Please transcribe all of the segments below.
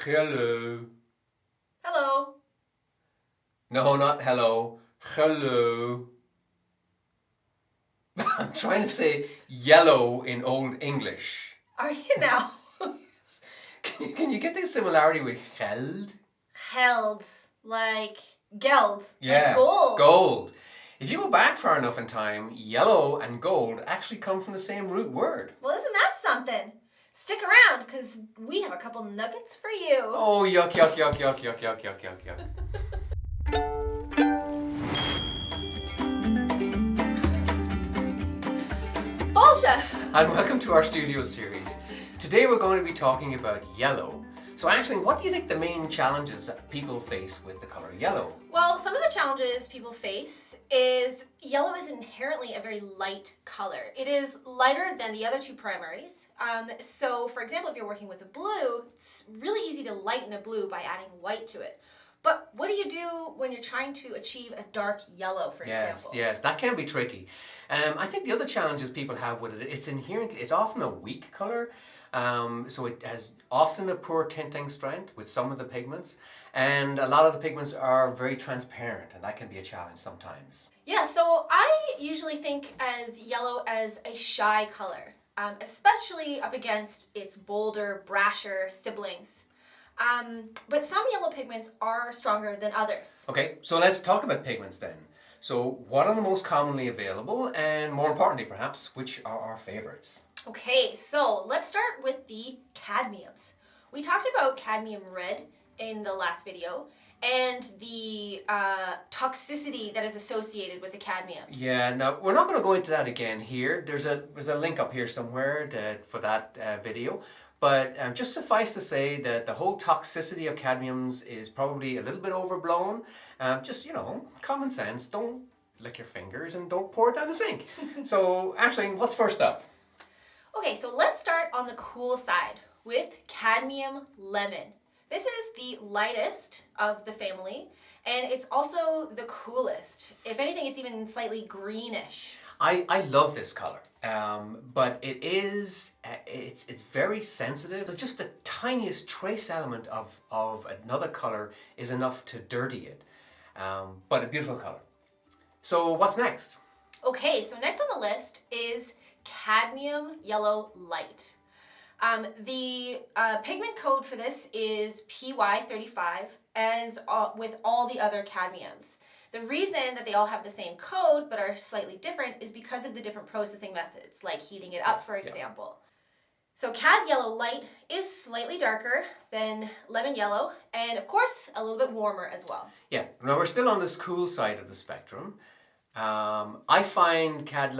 Hello. Hello. No, not hello. Hello. I'm trying to say yellow in Old English. Are you now? Can you get the similarity with held? Held. Like geld. Yeah. Like gold. Gold. If you go back far enough in time, yellow and gold actually come from the same root word. Well, isn't that something? Stick around, because we have a couple nuggets for you. Oh, yuck, yuck, yuck, yuck, yuck, yuck, yuck, yuck, yuck. Bolsha! And welcome to our studio series. Today we're going to be talking about yellow. So actually, what do you think the main challenges that people face with the color yellow? Well, some of the challenges people face is yellow is inherently a very light color. It is lighter than the other two primaries. So for example, if you're working with a blue, it's really easy to lighten a blue by adding white to it. But what do you do when you're trying to achieve a dark yellow, for example? Yes, that can be tricky. I think the other challenges people have with it, it's often a weak color. So it has often a poor tinting strength with some of the pigments, and a lot of the pigments are very transparent, and that can be a challenge sometimes. Yeah, so I usually think as yellow as a shy color, especially up against its bolder, brasher siblings. But some yellow pigments are stronger than others. Okay, so let's talk about pigments then. So what are the most commonly available, and more importantly perhaps, which are our favorites? Okay, so let's start with the cadmiums. We talked about cadmium red in the last video and the toxicity that is associated with the cadmiums. Yeah, now we're not going to go into that again here. There's a link up here somewhere for that video. But just suffice to say that the whole toxicity of cadmiums is probably a little bit overblown. Just, common sense. Don't lick your fingers and don't pour it down the sink. So, Aisling, what's first up? Okay, so let's start on the cool side with Cadmium Lemon. This is the lightest of the family, and it's also the coolest. If anything, it's even slightly greenish. I love this color, but it's very sensitive. Just the tiniest trace element of another color is enough to dirty it, but a beautiful color. So what's next? Okay, so next on the list is Cadmium Yellow Light. The pigment code for this is PY35, as with all the other cadmiums. The reason that they all have the same code but are slightly different is because of the different processing methods, like heating it up, for example. So Cad Yellow Light is slightly darker than Lemon Yellow, and of course a little bit warmer as well. Yeah, now we're still on this cool side of the spectrum. I find Cad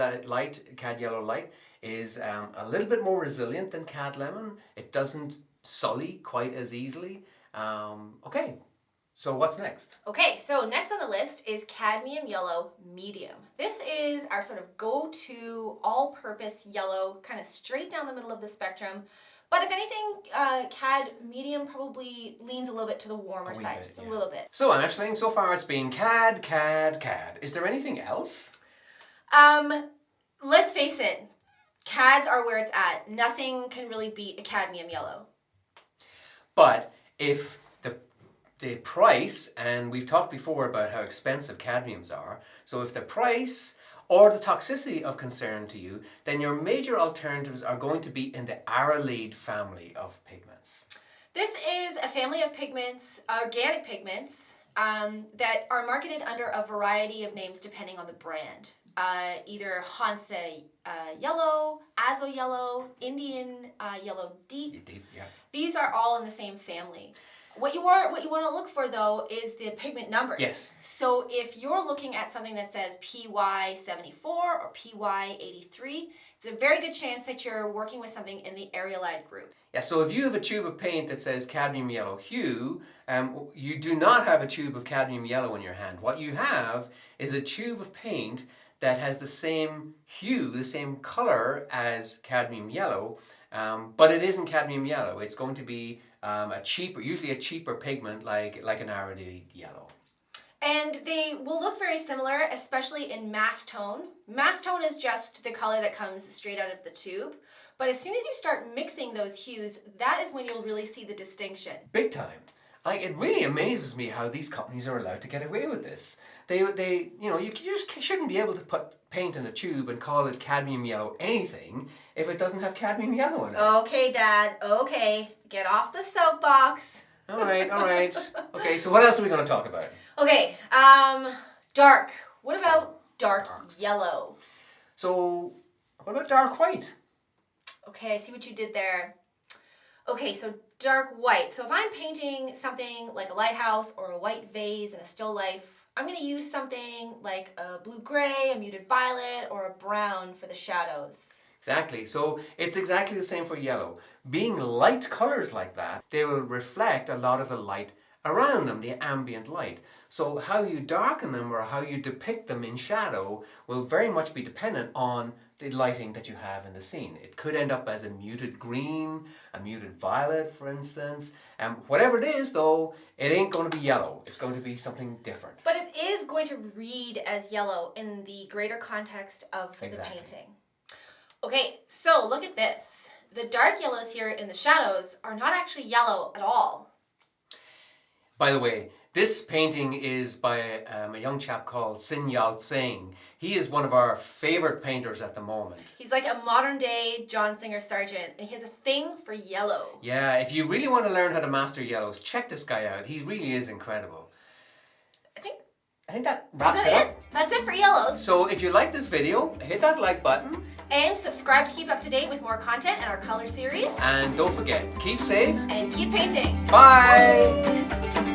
Yellow Light is a little bit more resilient than Cad Lemon. It doesn't sully quite as easily. Okay, so what's next? Okay, so next on the list is Cadmium Yellow Medium. This is our sort of go-to all-purpose yellow, kind of straight down the middle of the spectrum. But if anything, Cad Medium probably leans a little bit to the warmer side, just a little bit. So Aisling, so far it's been Cad. Is there anything else? Let's face it, Cads are where it's at. Nothing can really beat a cadmium yellow. But if the price, and we've talked before about how expensive cadmiums are, so if the price or the toxicity of concern to you, then your major alternatives are going to be in the Arylide family of pigments. This is a family of pigments, organic pigments, that are marketed under a variety of names depending on the brand. Either Hansa Yellow, Azo Yellow, Indian Yellow Deep. Yeah. These are all in the same family. What you want to look for though is the pigment numbers. Yes. So if you're looking at something that says PY74 or PY83, it's a very good chance that you're working with something in the Arylide group. Yeah, so if you have a tube of paint that says cadmium yellow hue, you do not have a tube of cadmium yellow in your hand. What you have is a tube of paint that has the same hue, the same color as cadmium yellow, but it isn't cadmium yellow. It's going to be usually a cheaper pigment like an Arylide yellow. And they will look very similar, especially in mass tone. Mass tone is just the color that comes straight out of the tube. But as soon as you start mixing those hues, that is when you'll really see the distinction. Big time. Like, it really amazes me how these companies are allowed to get away with this. They you just shouldn't be able to put paint in a tube and call it cadmium yellow anything if it doesn't have cadmium yellow in it. Okay, Dad. Okay. Get off the soapbox. All right. Okay, so what else are we going to talk about? Okay. Dark. What about dark yellow? So, what about dark white? Okay, I see what you did there. Okay, so dark white. So if I'm painting something like a lighthouse or a white vase in a still life, I'm going to use something like a blue-gray, a muted violet, or a brown for the shadows. Exactly. So it's exactly the same for yellow. Being light colors like that, they will reflect a lot of the light around them, the ambient light. So how you darken them or how you depict them in shadow will very much be dependent on the lighting that you have in the scene. It could end up as a muted green, a muted violet, for instance. And whatever it is, though, it ain't going to be yellow. It's going to be something different. But it is going to read as yellow in the greater context of the painting. Okay, so look at this. The dark yellows here in the shadows are not actually yellow at all. By the way, this painting is by a young chap called Sin Yao Tseng. He is one of our favorite painters at the moment. He's like a modern day John Singer Sargent, and he has a thing for yellow. Yeah, if you really want to learn how to master yellows, check this guy out. He really is incredible. I think that wraps it up. That's it for yellows. So if you like this video, hit that like button. And subscribe to keep up to date with more content in our color series. And don't forget, keep safe. And keep painting. Bye.